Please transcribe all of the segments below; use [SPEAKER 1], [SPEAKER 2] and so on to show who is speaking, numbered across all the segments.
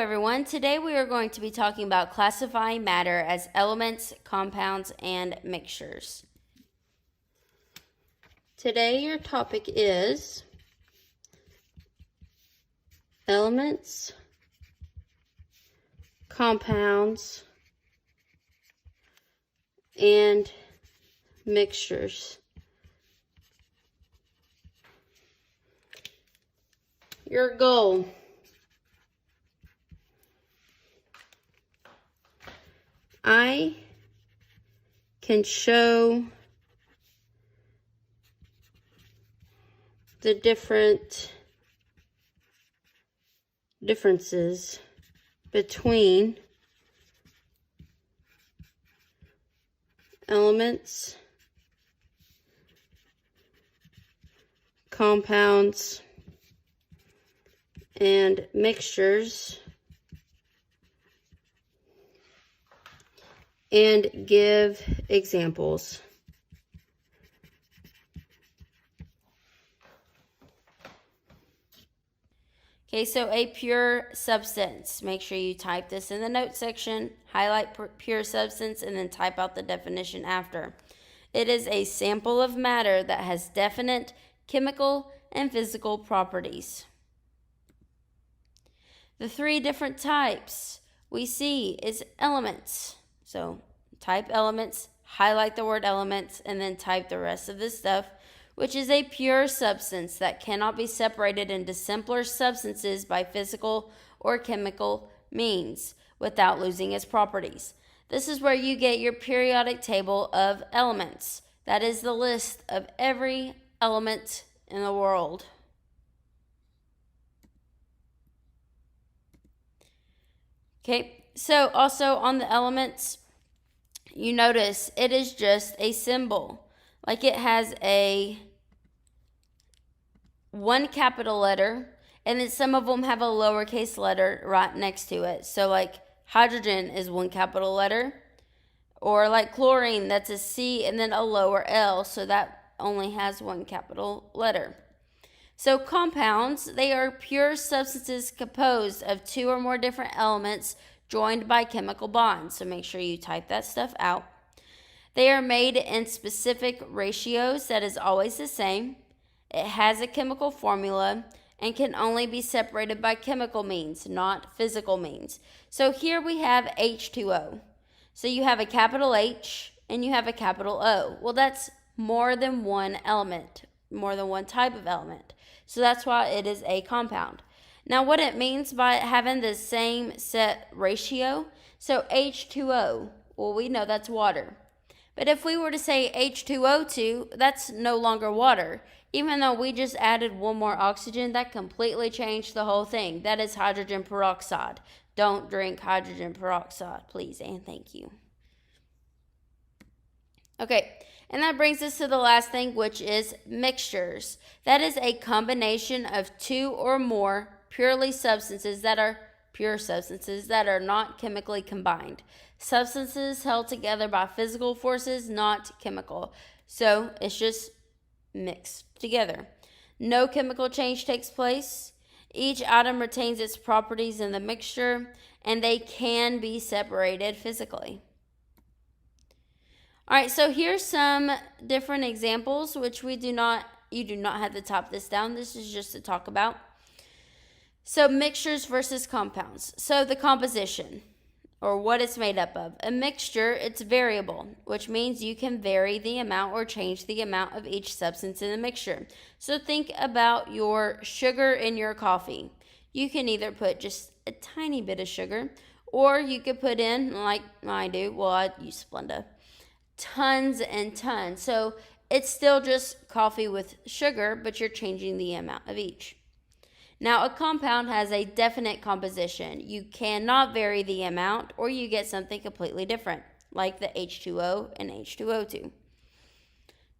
[SPEAKER 1] everyone. Today we are going to be talking about classifying matter as elements, compounds, and mixtures. Today your topic is elements, compounds, and mixtures. Your goal. I can show the differences between elements, compounds, and mixtures, and give examples. Okay, so a pure substance. Make sure you type this in the notes section, highlight pure substance, and then type out the definition after. It is a sample of matter that has definite chemical and physical properties. The three different types we see is elements. So type elements, highlight the word elements, and then type the rest of this stuff, which is a pure substance that cannot be separated into simpler substances by physical or chemical means without losing its properties. This is where you get your periodic table of elements. That is the list of every element in the world. Okay, so also on the elements, you notice it is just a symbol. Like it has one capital letter, and then some of them have a lowercase letter right next to it. So like hydrogen is one capital letter, or like chlorine, that's a C and then a lower L, so that only has one capital letter. So compounds, they are pure substances composed of two or more different elements joined by chemical bonds. So make sure you type that stuff out. They are made in specific ratios that is always the same. It has a chemical formula and can only be separated by chemical means, not physical means. So here we have H2O. So you have a capital H and you have a capital O. Well, that's more than one element, more than one type of element. So that's why it is a compound. Now what it means by having the same set ratio, so H2O, well, we know that's water. But if we were to say H2O2, that's no longer water. Even though we just added one more oxygen, that completely changed the whole thing. That is hydrogen peroxide. Don't drink hydrogen peroxide, please and thank you. Okay, and that brings us to the last thing, which is mixtures. That is a combination of two or more pure substances that are not chemically combined. Substances held together by physical forces, not chemical. So it's just mixed together. No chemical change takes place. Each atom retains its properties in the mixture, and they can be separated physically. All right, so here's some different examples, which you do not have to type this down. This is just to talk about. So mixtures versus compounds. So the composition, or what it's made up of. A mixture, it's variable, which means you can vary the amount or change the amount of each substance in the mixture. So think about your sugar in your coffee. You can either put just a tiny bit of sugar, or you could put in, like I do, well, I use Splenda, tons and tons. So it's still just coffee with sugar, but you're changing the amount of each. Now, a compound has a definite composition. You cannot vary the amount, or you get something completely different, like the H2O and H2O2.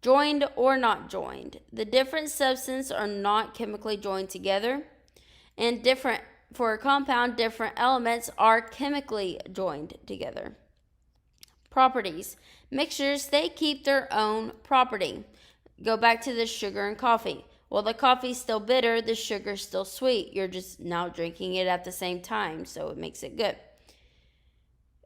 [SPEAKER 1] Joined or not joined. The different substances are not chemically joined together, and for a compound, different elements are chemically joined together. Properties. Mixtures, they keep their own property. Go back to the sugar and coffee. Well, the coffee's still bitter, the sugar's still sweet. You're just now drinking it at the same time, so it makes it good.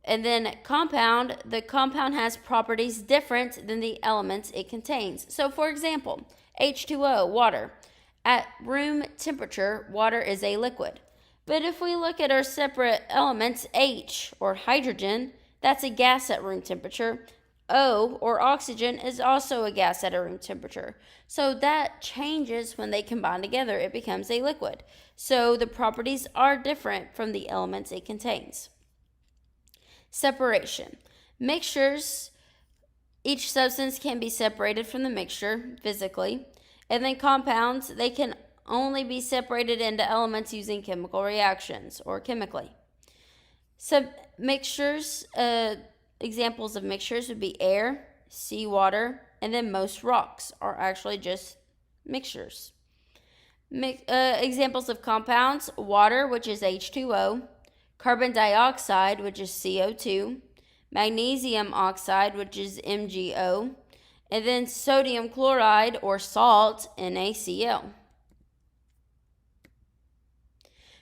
[SPEAKER 1] And then compound, the compound has properties different than the elements it contains. So for example, H2O, water. At room temperature, water is a liquid. But if we look at our separate elements, H, or hydrogen, that's a gas at room temperature. O, or oxygen, is also a gas at a room temperature. So that changes when they combine together. It becomes a liquid. So the properties are different from the elements it contains. Separation. Mixtures, each substance can be separated from the mixture physically. And then compounds, they can only be separated into elements using chemical reactions or chemically. Mixtures, examples of mixtures would be air, seawater, and then most rocks are actually just mixtures. Examples of compounds: water, which is H2O, carbon dioxide, which is CO2, magnesium oxide, which is MgO, and then sodium chloride or salt, NaCl.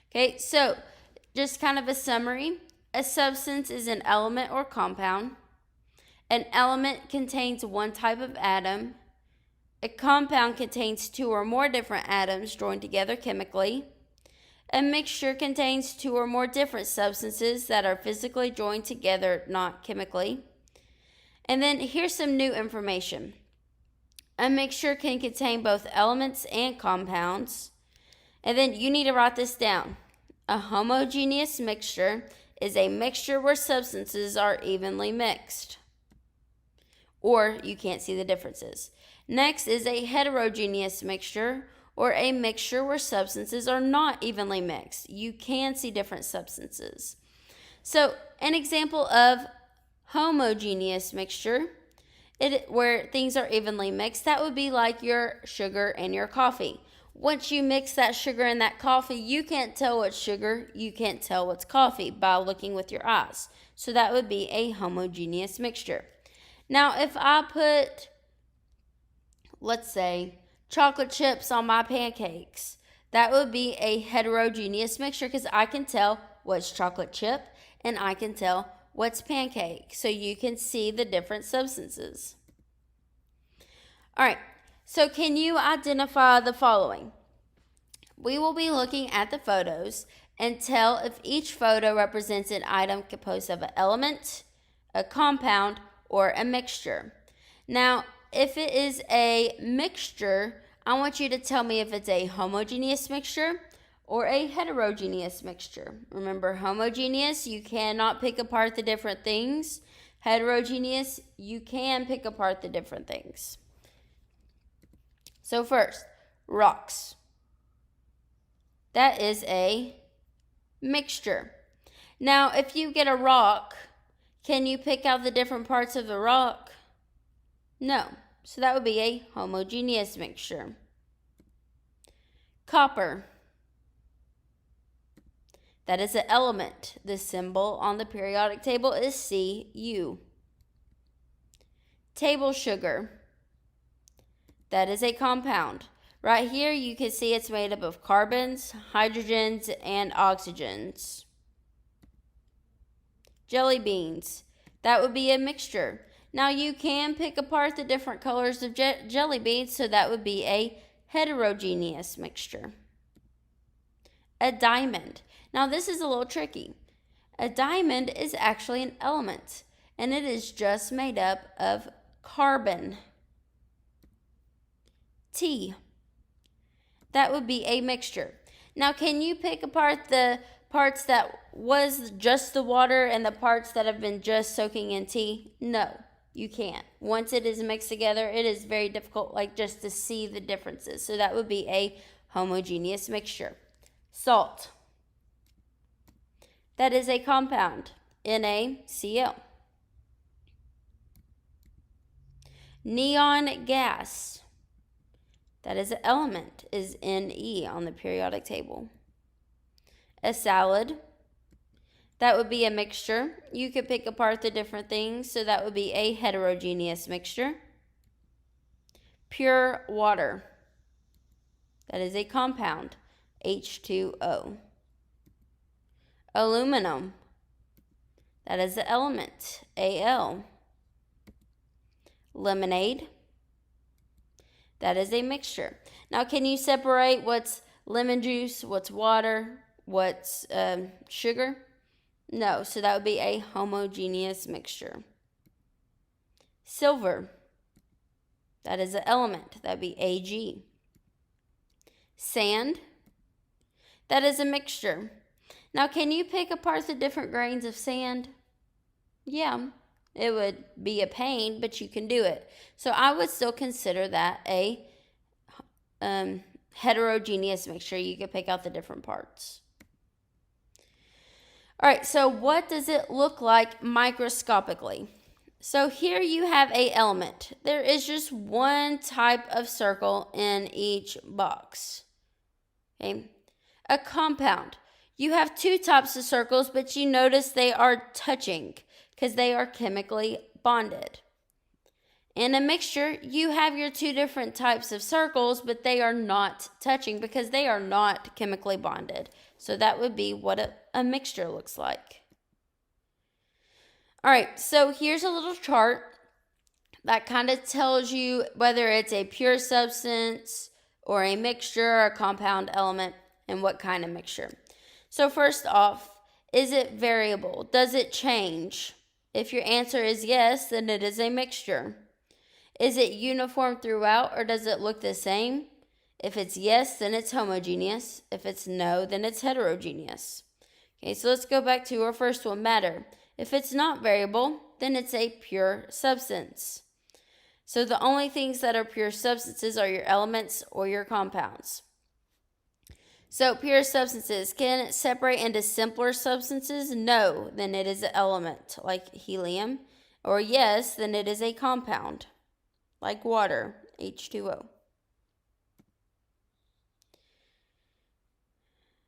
[SPEAKER 1] Okay, so just kind of a summary. A substance is an element or compound. An element contains one type of atom. A compound contains two or more different atoms joined together chemically. A mixture contains two or more different substances that are physically joined together, not chemically. And then here's some new information. A mixture can contain both elements and compounds. And then you need to write this down. A homogeneous mixture is a mixture where substances are evenly mixed, or you can't see the differences. Next is a heterogeneous mixture, or a mixture where substances are not evenly mixed. You can see different substances. So an example of homogeneous mixture, where things are evenly mixed, that would be like your sugar and your coffee. Once you mix that sugar and that coffee, you can't tell what's sugar, you can't tell what's coffee by looking with your eyes. So that would be a homogeneous mixture. Now, if I put, let's say, chocolate chips on my pancakes, that would be a heterogeneous mixture because I can tell what's chocolate chip and I can tell what's pancake. So you can see the different substances. All right. So can you identify the following? We will be looking at the photos and tell if each photo represents an item composed of an element, a compound, or a mixture. Now, if it is a mixture, I want you to tell me if it's a homogeneous mixture or a heterogeneous mixture. Remember, homogeneous, you cannot pick apart the different things. Heterogeneous, you can pick apart the different things. So first, rocks. That is a mixture. Now, if you get a rock, can you pick out the different parts of the rock? No. So that would be a homogeneous mixture. Copper. That is an element. The symbol on the periodic table is Cu. Table sugar. That is a compound. Right here you can see it's made up of carbons, hydrogens, and oxygens. Jelly beans. That would be a mixture. Now you can pick apart the different colors of jelly beans, so that would be a heterogeneous mixture. A diamond. Now this is a little tricky. A diamond is actually an element, and it is just made up of carbon. Tea. That would be a mixture. Now, can you pick apart the parts that was just the water and the parts that have been just soaking in tea? No, you can't. Once it is mixed together, it is very difficult, like just to see the differences. So that would be a homogeneous mixture. Salt. That is a compound, NaCl. Neon gas. That is an element, is Ne on the periodic table. A salad. That would be a mixture. You could pick apart the different things, so that would be a heterogeneous mixture. Pure water. That is a compound, H2O. Aluminum. That is the element, Al. Lemonade. That is a mixture. Now, can you separate what's lemon juice, what's water, what's sugar? No, so that would be a homogeneous mixture. Silver. That is an element. That would be Ag. Sand. That is a mixture. Now, can you pick apart the different grains of sand? Yeah, it would be a pain, but you can do it. So I would still consider that a heterogeneous mixture. You could pick out the different parts. All right, so what does it look like microscopically? So here you have an element. There is just one type of circle in each box. Okay. A compound. You have two types of circles, but you notice they are touching because they are chemically bonded. In a mixture, you have your two different types of circles, but they are not touching because they are not chemically bonded. So that would be what a mixture looks like. All right, so here's a little chart that kind of tells you whether it's a pure substance or a mixture or a compound element and what kind of mixture. So first off, is it variable? Does it change? If your answer is yes, then it is a mixture. Is it uniform throughout or does it look the same? If it's yes, then it's homogeneous. If it's no, then it's heterogeneous. Okay, so let's go back to our first one, matter. If it's not variable, then it's a pure substance. So the only things that are pure substances are your elements or your compounds. So pure substances, can it separate into simpler substances? No, then it is an element like helium. Or yes, then it is a compound like water, H2O.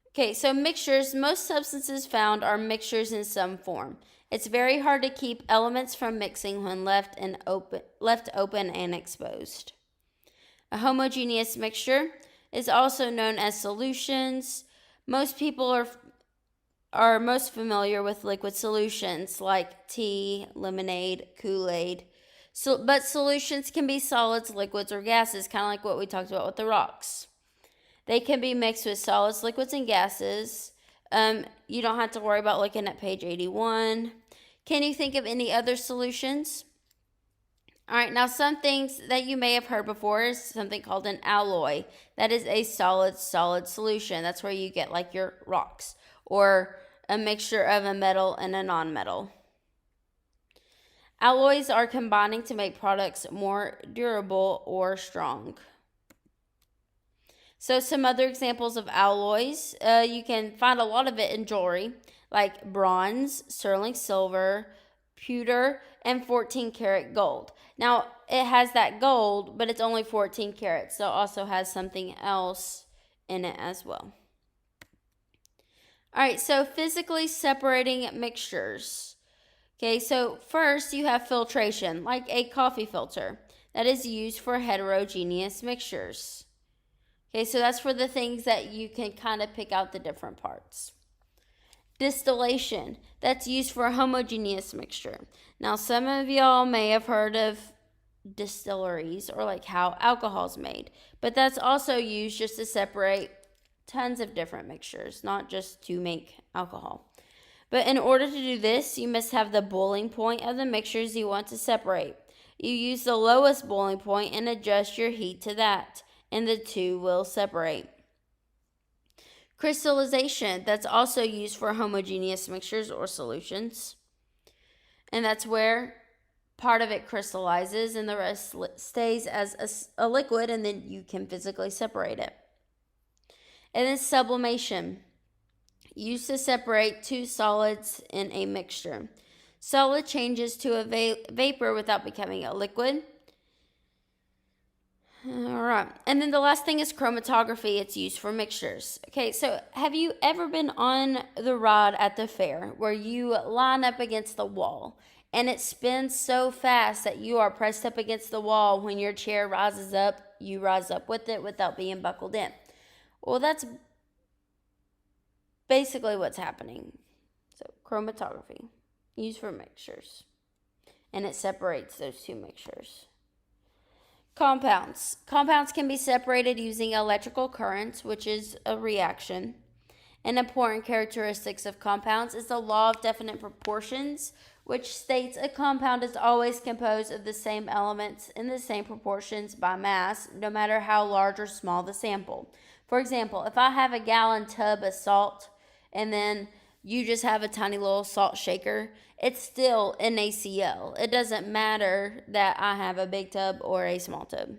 [SPEAKER 1] Okay, so mixtures, most substances found are mixtures in some form. It's very hard to keep elements from mixing when left open and exposed. A homogeneous mixture is also known as solutions. Most people are most familiar with liquid solutions like tea, lemonade, Kool-Aid. But solutions can be solids, liquids, or gases, kind of like what we talked about with the rocks. They can be mixed with solids, liquids, and gases. You don't have to worry about looking at page 81. Can you think of any other solutions? All right, now some things that you may have heard before is something called an alloy. That is a solid solution. That's where you get like your rocks or a mixture of a metal and a non-metal. Alloys are combining to make products more durable or strong. So some other examples of alloys, you can find a lot of it in jewelry, like bronze, sterling silver, pewter, and 14 karat gold. Now, it has that gold, but it's only 14 carats, so it also has something else in it as well. All right, so physically separating mixtures. Okay, so first you have filtration, like a coffee filter, that is used for heterogeneous mixtures. Okay, so that's for the things that you can kind of pick out the different parts. Distillation, that's used for a homogeneous mixture. Now, some of y'all may have heard of distilleries or like how alcohol is made, but that's also used just to separate tons of different mixtures, not just to make alcohol. But in order to do this, you must have the boiling point of the mixtures you want to separate. You use the lowest boiling point and adjust your heat to that, and the two will separate. Crystallization, that's also used for homogeneous mixtures or solutions. And that's where part of it crystallizes and the rest stays as a liquid, and then you can physically separate it. And then sublimation, used to separate two solids in a mixture. Solid changes to a vapor without becoming a liquid. All right, and then the last thing is chromatography. It's used for mixtures. Okay, so have you ever been on the ride at the fair where you line up against the wall and it spins so fast that you are pressed up against the wall? When your chair rises up, you rise up with it without being buckled in. Well, that's basically what's happening. So chromatography, used for mixtures, and it separates those two mixtures. Compounds. Compounds can be separated using electrical currents, which is a reaction. An important characteristics of compounds is the law of definite proportions, which states a compound is always composed of the same elements in the same proportions by mass, no matter how large or small the sample. For example, if I have a gallon tub of salt and then you just have a tiny little salt shaker, it's still NaCl. It doesn't matter that I have a big tub or a small tub.